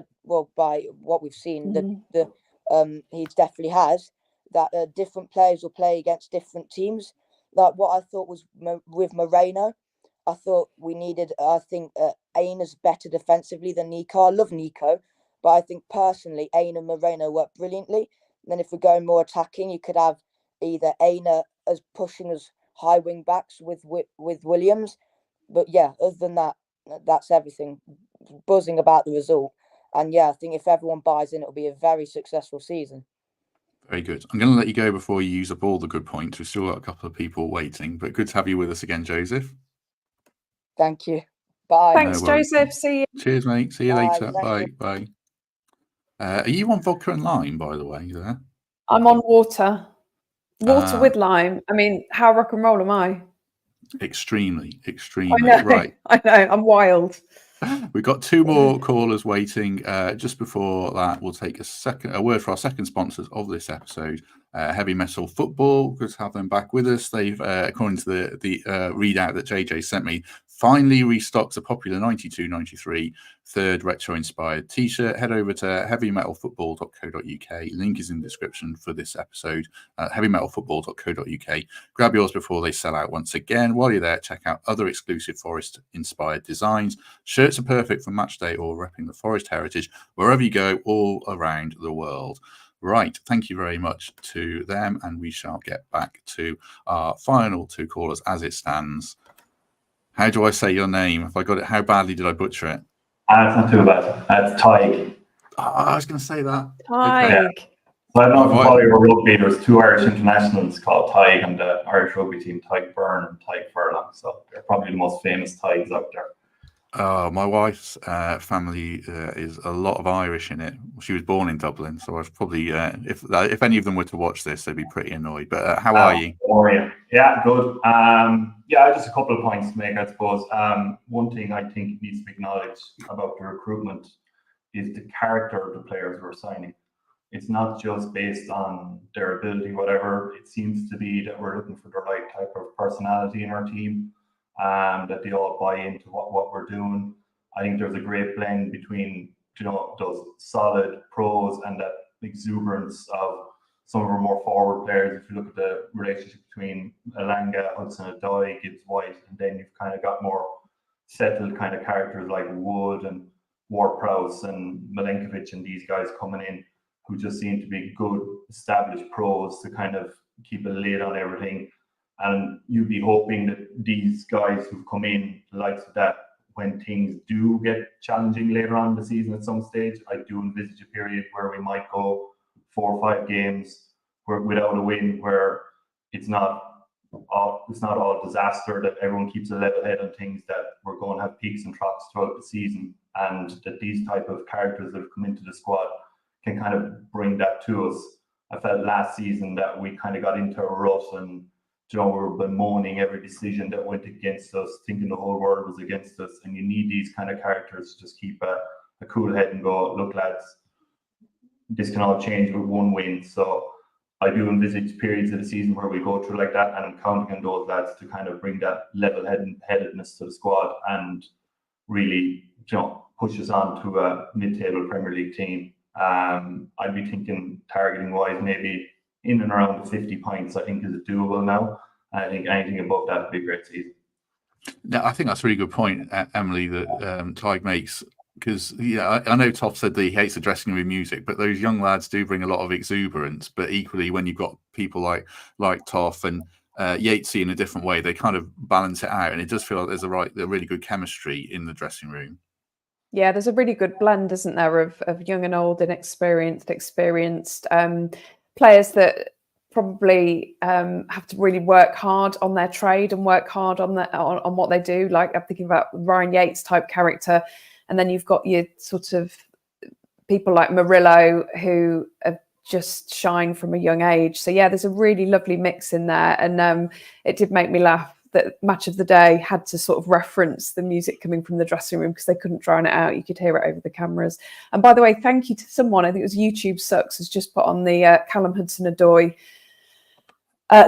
Speaker 6: by what we've seen, he definitely has. That different players will play against different teams. Like what I thought was with Moreno, I thought we needed. I think Aina's better defensively than Nico. I love Nico, but I think personally Aina and Moreno work brilliantly. And then if we're going more attacking, you could have either Aina as pushing as high wing backs with Williams. But yeah, other than that, that's everything. Buzzing about the result, and yeah, I think if everyone buys in, it'll be a very successful season.
Speaker 1: Very good. I'm going to let you go before you use up all the good points. We've still got a couple of people waiting, but good to have you with us again, Joseph.
Speaker 6: Thank you. Bye.
Speaker 2: Thanks, Joseph. See you.
Speaker 1: Cheers, mate. See you later.
Speaker 6: Bye.
Speaker 1: Bye. Are you on vodka and lime, by the way? There.
Speaker 2: I'm on water. Water with lime. I mean, how rock and roll am I?
Speaker 1: Extremely.
Speaker 2: I know,
Speaker 1: Right.
Speaker 2: I know. I'm wild.
Speaker 1: We've got 2 more callers waiting. Just before that, we'll take a word for our second sponsors of this episode, Heavy Metal Football. Good to have them back with us. They've, according to the readout that JJ sent me, finally restocked a popular 92-93 third retro-inspired T-shirt. Head over to heavymetalfootball.co.uk. Link is in the description for this episode. Heavymetalfootball.co.uk. Grab yours before they sell out once again. While you're there, check out other exclusive Forest-inspired designs. Shirts are perfect for match day or repping the Forest heritage wherever you go, all around the world. Right, thank you very much to them, and we shall get back to our final 2 callers as it stands. How do I say your name? If I got it, how badly did I butcher it?
Speaker 7: It's not too bad. It's Tig.
Speaker 1: Oh, I was going to say that.
Speaker 2: Tig.
Speaker 1: Okay.
Speaker 7: So I don't know if you follow your rugby. There's 2 Irish internationals called Tig on the Irish rugby team, Tig Byrne and Tig Furlong. So they're probably the most famous Tigs out there.
Speaker 1: My wife's family is a lot of Irish in it. She was born in Dublin, so I was probably, if any of them were to watch this, they'd be pretty annoyed. But how are you?
Speaker 7: How are you? Yeah, good. Just a couple of points to make, I suppose. One thing I think needs to be acknowledged about the recruitment is the character of the players we're signing. It's not just based on their ability, whatever. It seems to be that we're looking for the right type of personality in our team. That they all buy into what we're doing. I think there's a great blend between those solid pros and that exuberance of some of our more forward players. If you look at the relationship between Elanga, Hudson-Odoi, Gibbs-White, and then you've kind of got more settled kind of characters like Wood and Ward-Prowse and Milenkovic and these guys coming in who just seem to be good established pros to kind of keep a lid on everything. And you'd be hoping that these guys who've come in, the likes of that, when things do get challenging later on in the season at some stage, I do envisage a period where we might go 4 or 5 games without a win, where it's not all disaster, that everyone keeps a level head on things, that we're going to have peaks and troughs throughout the season, and that these type of characters that have come into the squad can kind of bring that to us. I felt last season that we kind of got into a rut, and we were bemoaning every decision that went against us, thinking the whole world was against us, and you need these kind of characters to just keep a cool head and go, look lads, this can all change with one win. So I do envisage periods of the season where we go through like that, and I'm counting on those lads to kind of bring that level-headedness to the squad and really, push us on to a mid-table Premier League team. I'd be thinking targeting-wise, maybe in and around the 50 points, I think is doable now. I think anything above that would be a great season.
Speaker 1: Yeah, I think that's a really good point, Emily, that Tig makes. Because I know Toff said that he hates the dressing room music, but those young lads do bring a lot of exuberance. But equally, when you've got people like Toff and Yatesy in a different way, they kind of balance it out, and it does feel like there's a really good chemistry in the dressing room.
Speaker 2: Yeah, there's a really good blend, isn't there, of young and old and experienced players that probably have to really work hard on their trade and work hard on what they do. Like, I'm thinking about Ryan Yates type character. And then you've got your sort of people like Murillo who have just shined from a young age. So yeah, there's a really lovely mix in there. And it did make me laugh that Match of the Day had to sort of reference the music coming from the dressing room because they couldn't drown it out. You could hear it over the cameras. And by the way, thank you to someone, I think it was YouTube Sucks, has just put on the Callum Hudson-Odoi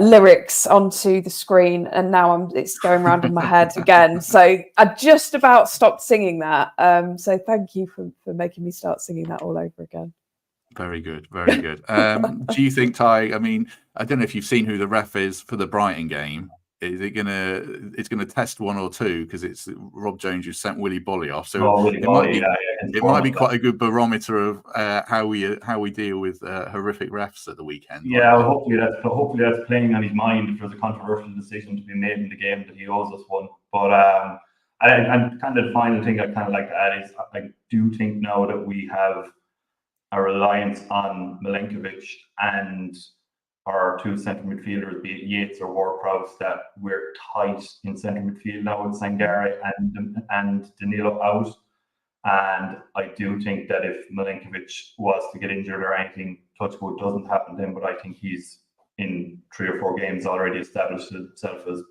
Speaker 2: lyrics onto the screen, and now it's going around in my head again. So I just about stopped singing that. So thank you for making me start singing that all over again.
Speaker 1: Very good, very good. Do you think, Ty? I mean, I don't know if you've seen who the ref is for the Brighton game. Is it it's gonna test one or two because it's Rob Jones who sent Willy Bolly off? So it might be quite a good barometer of how we deal with horrific refs at the weekend.
Speaker 7: Yeah, well, hopefully that's playing on his mind if there's a controversial decision to be made in the game that he owes us one. But and kind of the final thing I kind of like to add is I do think now that we have a reliance on Milenkovic and our two centre midfielders, be it Yates or Ward-Prowse, that we're tight in centre midfield now with Sangare and Danilo out. And I do think that if Milenkovic was to get injured or anything, touch wood, doesn't happen to him, but I think he's in 3 or 4 games already established himself as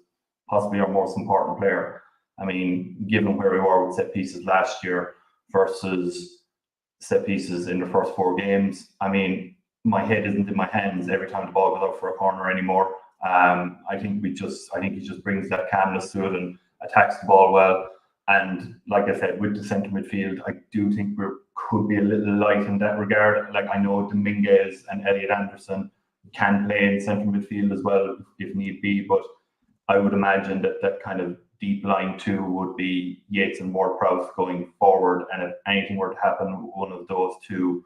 Speaker 7: possibly our most important player. I mean, given where we were with set pieces last year versus set pieces in the first 4 games, I mean, my head isn't in my hands every time the ball goes out for a corner anymore. I think he just brings that calmness to it and attacks the ball well. And like I said, with the centre midfield, I do think we could be a little light in that regard. Like, I know Dominguez and Elliot Anderson can play in centre midfield as well if need be, but I would imagine that kind of deep line 2 would be Yates and Ward-Prowse going forward. And if anything were to happen with one of those 2,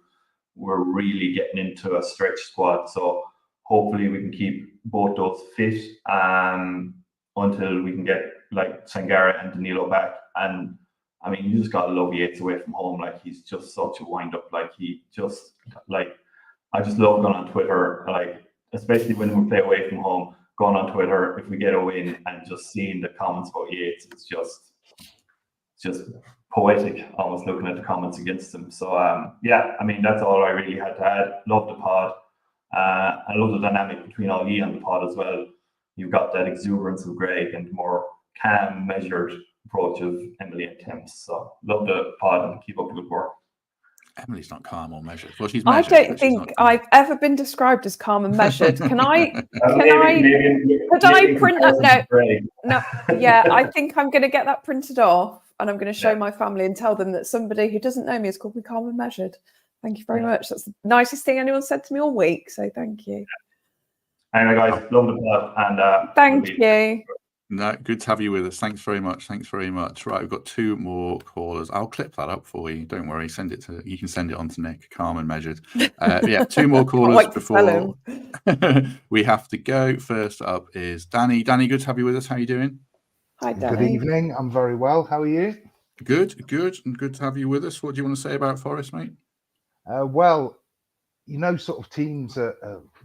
Speaker 7: we're really getting into a stretch squad. So hopefully we can keep both those fit until we can get like Sangare and Danilo back. And I mean, you just gotta love Yates away from home. Like, he's just such a wind up. Like, I just love going on Twitter, like, especially when we play away from home, going on Twitter if we get a win and just seeing the comments about Yates. It's just poetic, almost looking at the comments against him. So yeah, I mean, that's all I really had to add. Love the pod. I love the dynamic between all ye on the pod as well. You've got that exuberance of Greg and more calm, measured approach of Emily and Tim. So love the pod and keep up the good work.
Speaker 1: Emily's not calm or measured. Well, she's measured.
Speaker 2: I don't think I've ever been described as calm and measured. Could I print that? No. Yeah, I think I'm going to get that printed off, and I'm going to show my family and tell them that somebody who doesn't know me has called me calm and measured. Thank you very much. That's the nicest thing anyone said to me all week. So thank you.
Speaker 7: Anyway, guys, love the pod, and
Speaker 2: thank you.
Speaker 1: No, good to have you with us. Thanks very much. Right, we've got 2 more callers. I'll clip that up for you. Don't worry. You can send it on to Nick. Calm and measured. Yeah, 2 more callers before we have to go. First up is Danny. Danny, good to have you with us. How are you doing?
Speaker 2: Hi, Danny.
Speaker 8: Good evening. I'm very well. How are you?
Speaker 1: Good, and good to have you with us. What do you want to say about Forest, mate?
Speaker 8: Well, sort of teams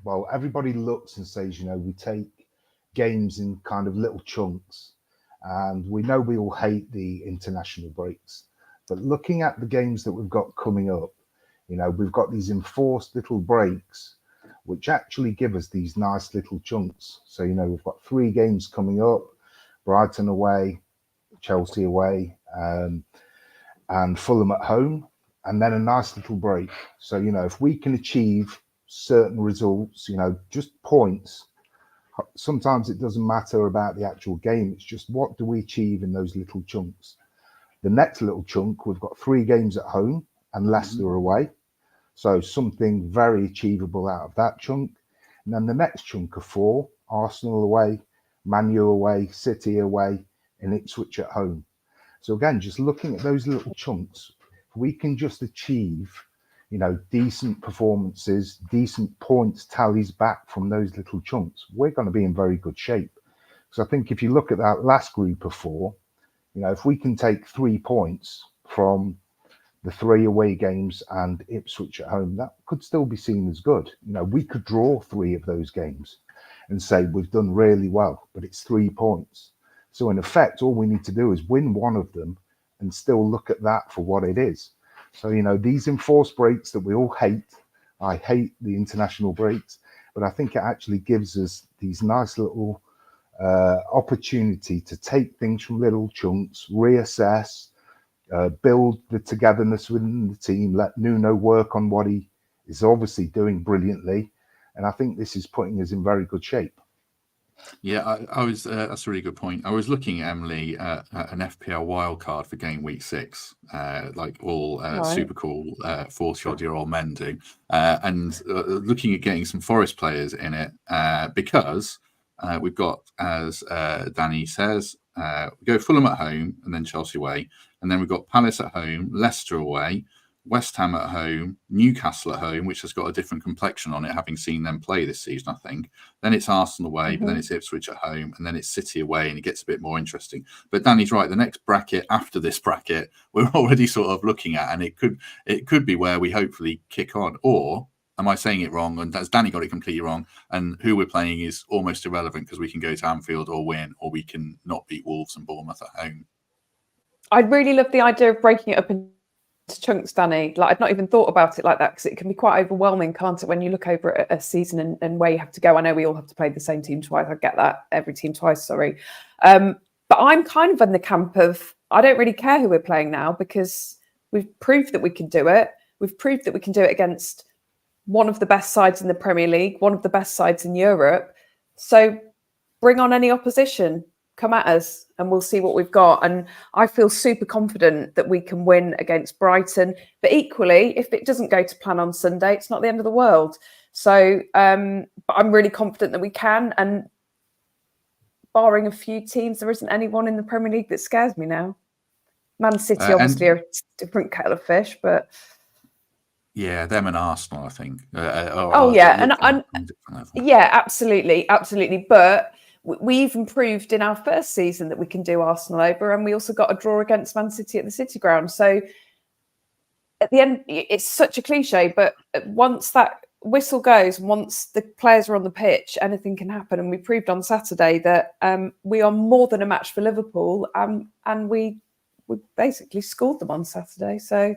Speaker 8: well, everybody looks and says, we take games in kind of little chunks. And we know we all hate the international breaks, but looking at the games that we've got coming up, we've got these enforced little breaks, which actually give us these nice little chunks. So, we've got 3 games coming up: Brighton away, Chelsea away, and Fulham at home, and then a nice little break. So, if we can achieve certain results, just points, sometimes it doesn't matter about the actual game. It's just, what do we achieve in those little chunks? The next little chunk, we've got 3 games at home and Leicester away. So something very achievable out of that chunk. And then the next chunk of 4, Arsenal away, Man U away, City away, and Ipswich at home. So again, just looking at those little chunks, if we can just achieve, decent performances, decent points tallies back from those little chunks, we're going to be in very good shape. So I think if you look at that last group of 4, if we can take 3 points from the 3 away games and Ipswich at home, that could still be seen as good. We could draw 3 of those games and say we've done really well, but it's 3 points. So in effect, all we need to do is win one of them and still look at that for what it is. So, these enforced breaks that we all hate, I hate the international breaks, but I think it actually gives us these nice little opportunity to take things from little chunks, reassess, build the togetherness within the team, let Nuno work on what he is obviously doing brilliantly. And I think this is putting us in very good shape.
Speaker 1: Yeah, I was. That's a really good point. I was looking, Emily, at an FPL wildcard for game week 6, like all super cool 40-odd-year-old men do, and looking at getting some Forest players in it because we've got, as Danny says, we go Fulham at home and then Chelsea away, and then we've got Palace at home, Leicester away, West Ham at home, Newcastle at home, which has got a different complexion on it, having seen them play this season, I think. Then it's Arsenal away, but then it's Ipswich at home, and then it's City away, and it gets a bit more interesting. But Danny's right. The next bracket after this bracket, we're already sort of looking at, and it could be where we hopefully kick on. Or am I saying it wrong? And has Danny got it completely wrong? And who we're playing is almost irrelevant because we can go to Anfield or win, or we can not beat Wolves and Bournemouth at home.
Speaker 2: I'd really love the idea of breaking it up into chunks, Danny. Like, I'd not even thought about it like that, because it can be quite overwhelming, can't it, when you look over a season and where you have to go. I know we all have to play the same team twice. I get that. Every team twice, sorry. But I'm kind of in the camp of, I don't really care who we're playing now, because we've proved that we can do it. We've proved that we can do it against one of the best sides in the Premier League, one of the best sides in Europe. So bring on any opposition. Come at us and we'll see what we've got. And I feel super confident that we can win against Brighton. But equally, if it doesn't go to plan on Sunday, it's not the end of the world. So but I'm really confident that we can. And barring a few teams, there isn't anyone in the Premier League that scares me now. Man City, obviously, are a different kettle of fish, but...
Speaker 1: Yeah, them and Arsenal, I think.
Speaker 2: Yeah, absolutely. But we even proved in our first season that we can do Arsenal over, and we also got a draw against Man City at the City Ground. So at the end, it's such a cliche, but once that whistle goes, once the players are on the pitch, anything can happen. And we proved on Saturday that we are more than a match for Liverpool, and we basically scored them on Saturday. So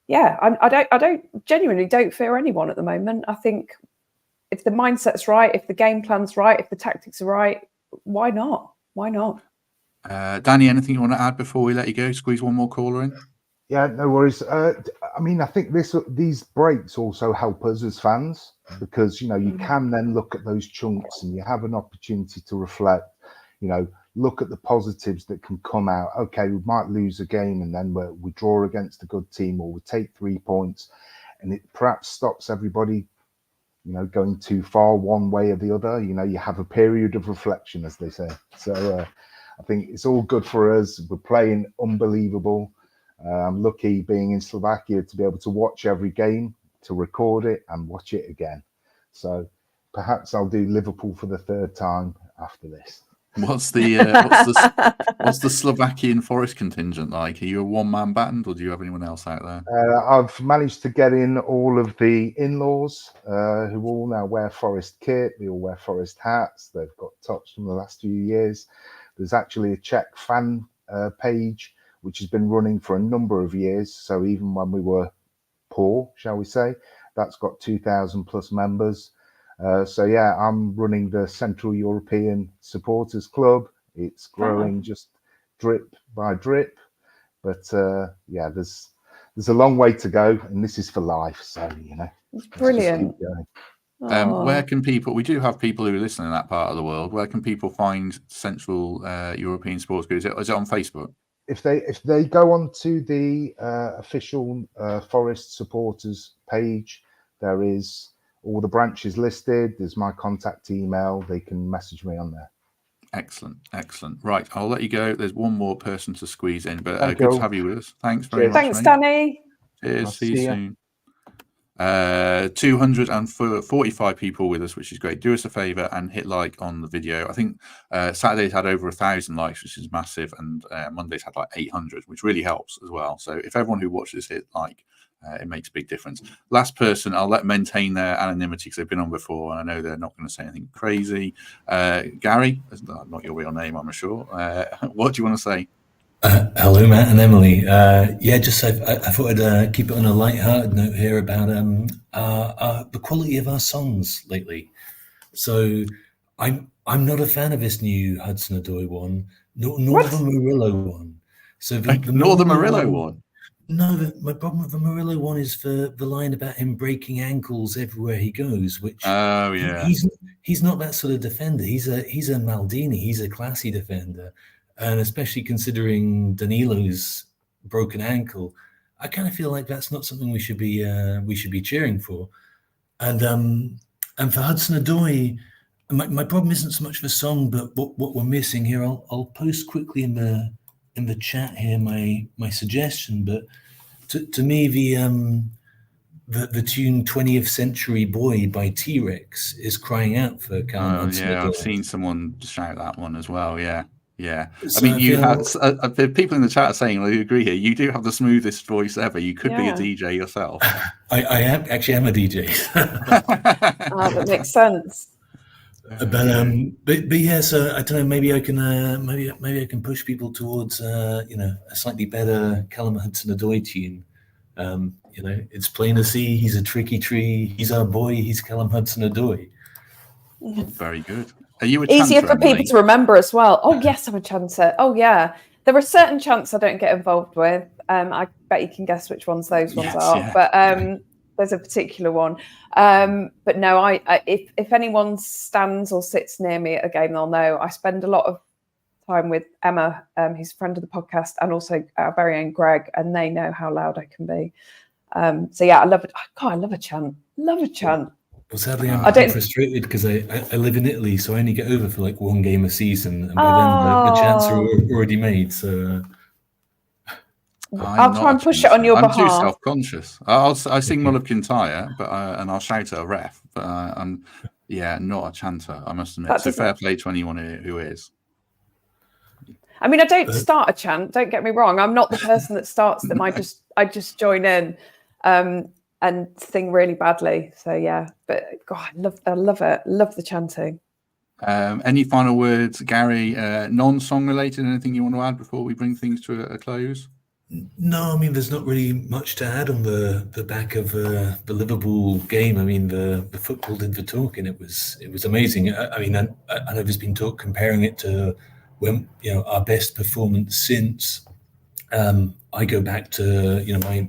Speaker 2: yeah, I genuinely don't fear anyone at the moment. I think if the mindset's right, if the game plan's right, if the tactics are right, why not? Why not?
Speaker 1: Danny, anything you want to add before we let you go? Squeeze one more caller in.
Speaker 8: Yeah, no worries. I think these breaks also help us as fans, because you can then look at those chunks and you have an opportunity to reflect. Look at the positives that can come out. Okay, we might lose a game and then we draw against a good team, or we take 3 points, and it perhaps stops everybody going too far one way or the other. You have a period of reflection, as they say. So I think it's all good for us. We're playing unbelievable. I'm lucky being in Slovakia to be able to watch every game, to record it and watch it again. So perhaps I'll do Liverpool for the 3rd time after this.
Speaker 1: What's the Slovakian Forest contingent like? Are you a one-man band, or do you have anyone else out there?
Speaker 8: I've managed to get in all of the in-laws who all now wear Forest kit. They all wear Forest hats. They've got tops from the last few years. There's actually a Czech fan page which has been running for a number of years. So even when we were poor, shall we say, that's got 2,000 plus members. So yeah, I'm running the Central European Supporters Club. It's growing just drip by drip, but yeah, there's a long way to go, and this is for life. So
Speaker 2: it's brilliant.
Speaker 1: Where can people? We do have people who are listening in that part of the world. Where can people find Central European Sports Group? Is it on Facebook?
Speaker 8: If they go onto the official Forest supporters page, there is all the branches listed. There's my contact email. They can message me on there.
Speaker 1: Excellent. Right, I'll let you go. There's one more person to squeeze in, but good to have you with us. Thanks very much.
Speaker 2: Thanks, Danny.
Speaker 1: Cheers. See you soon. 245 people with us, which is great. Do us a favor and hit like on the video. I think Saturday's had over 1,000 likes, which is massive, and Monday's had like 800, which really helps as well. So if everyone who watches hit like, it makes a big difference. Last person, I'll let maintain their anonymity because they've been on before, and I know they're not going to say anything crazy. Gary, that's not your real name, I'm sure. What do you want to say?
Speaker 9: Hello, Matt and Emily. I thought I'd keep it on a light-hearted note here about the quality of our songs lately. So I'm not a fan of this new Hudson Odoi one, nor the Murillo one. So
Speaker 1: nor the Murillo one.
Speaker 9: No, my problem with the Murillo one is the line about him breaking ankles everywhere he goes, which he's not that sort of defender. He's a Maldini. He's a classy defender. And especially considering Danilo's broken ankle, I kind of feel like that's not something we should be cheering for. And for Hudson Odoi, my problem isn't so much the song, but what we're missing here. I'll post quickly in the chat here my suggestion. But to me, the tune 20th Century Boy by T-Rex is crying out for Callum Hudson Odoi.
Speaker 1: I've seen someone shout that one as well. Yeah. So I mean, you have the people in the chat are saying, well, you agree here. You do have the smoothest voice ever. You could be a DJ yourself.
Speaker 9: I am a DJ.
Speaker 2: That makes sense.
Speaker 9: But yeah, so I don't know. Maybe I can maybe I can push people towards a slightly better Callum Hudson Odoi tune. It's plain to see he's a tricky tree. He's our boy. He's Callum Hudson Odoi.
Speaker 1: Very good. Are you a chanter,
Speaker 2: easier for
Speaker 1: Emily?
Speaker 2: people to remember as well? Oh yes, I'm a chanter. Oh yeah, there are certain chants I don't get involved with. I bet you can guess which ones those ones are. Yeah. But there's a particular one. But no, I if anyone stands or sits near me at a game, they'll know I spend a lot of time with Emma, who's a friend of the podcast, and also our very own Greg, and they know how loud I can be. So yeah, I love it. God, I love a chant. Love a chant.
Speaker 9: Well, sadly, I'm frustrated because I live in Italy, so I only get over for like one game a season, and by then the chants are already made. So
Speaker 2: I'll try and push it on your behalf.
Speaker 1: I'm too self-conscious. I sing Mull of Kintyre, but and I'll shout at a ref, but I'm not a chanter. I must admit. So fair play to anyone who is.
Speaker 2: I mean, I don't start a chant. Don't get me wrong. I'm not the person that starts them. I just join in. And sing really badly. So yeah, but God, I love it. Love the chanting.
Speaker 1: Any final words, Gary? Non-song related? Anything you want to add before we bring things to a close?
Speaker 9: No, I mean, there's not really much to add on the back of the Liverpool game. I mean, the football did the talking. It was amazing. I mean, I know there's been talk comparing it to when our best performance since. I go back to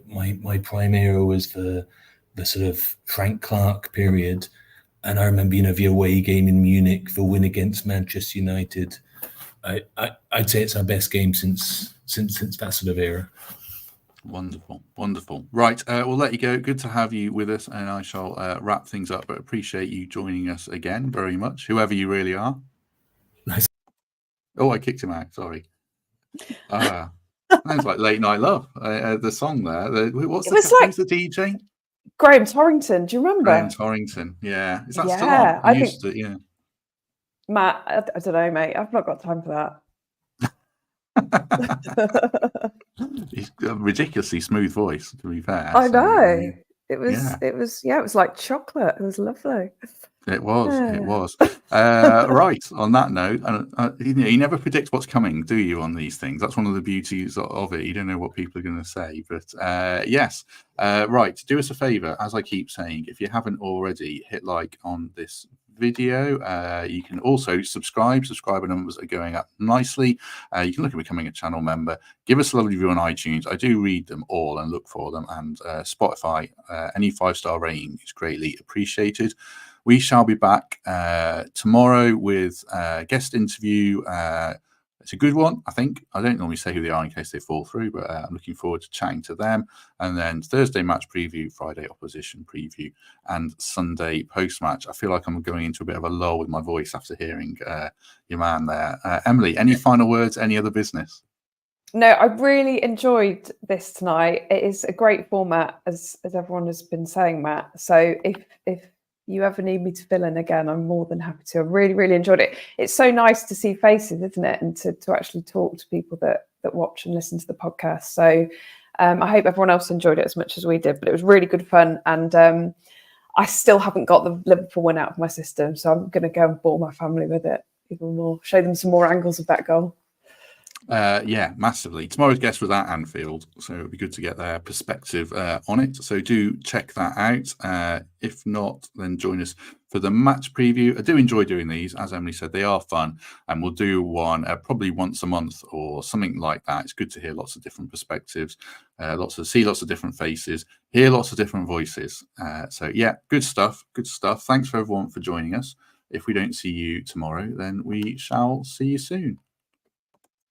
Speaker 9: my prime era was the sort of Frank Clark period, and I remember the away game in Munich, the win against Manchester United. I'd say it's our best game since that sort of era.
Speaker 1: Wonderful. Right, we'll let you go. Good to have you with us, and I shall wrap things up. But appreciate you joining us again very much, whoever you really are.
Speaker 9: Nice.
Speaker 1: Oh, I kicked him out. Sorry. Sounds like Late Night Love. The song there. Who's the DJ?
Speaker 2: Graham Torrington. Do you remember?
Speaker 1: Graham Torrington. Yeah. Is that still on?
Speaker 2: Matt, I don't know, mate. I've not got time for
Speaker 1: that. He's got a ridiculously smooth voice, to be fair.
Speaker 2: I know. It was like chocolate. It was lovely.
Speaker 1: It was. Right. On that note, you never predict what's coming, do you, on these things? That's one of the beauties of it. You don't know what people are going to say. But yes. Right. Do us a favor, as I keep saying, if you haven't already, hit like on this video. You can also subscribe. Subscriber numbers are going up nicely. You can look at becoming a channel member. Give us a lovely review on iTunes. I do read them all and look for them. And Spotify, any 5-star rating is greatly appreciated. We shall be back tomorrow with a guest interview. It's a good one, I think. I don't normally say who they are in case they fall through, but I'm looking forward to chatting to them. And then Thursday match preview, Friday opposition preview, and Sunday post-match. I feel like I'm going into a bit of a lull with my voice after hearing your man there. Emily, any final words, any other business?
Speaker 2: No, I really enjoyed this tonight. It is a great format, as everyone has been saying, Matt. So if you ever need me to fill in again, I'm more than happy to. I really, really enjoyed it. It's so nice to see faces, isn't it? And to actually talk to people that watch and listen to the podcast. So I hope everyone else enjoyed it as much as we did, but it was really good fun. And I still haven't got the Liverpool win out of my system. So I'm going to go and bore my family with it even more, show them some more angles of that goal.
Speaker 1: Yeah, massively. Tomorrow's guest was at Anfield, so it'd be good to get their perspective on it. So do check that out. If not, then join us for the match preview. I do enjoy doing these. As Emily said, they are fun, and we'll do one probably once a month or something like that. It's good to hear lots of different perspectives, see lots of different faces, hear lots of different voices. So yeah, good stuff. Good stuff. Thanks for everyone for joining us. If we don't see you tomorrow, then we shall see you soon.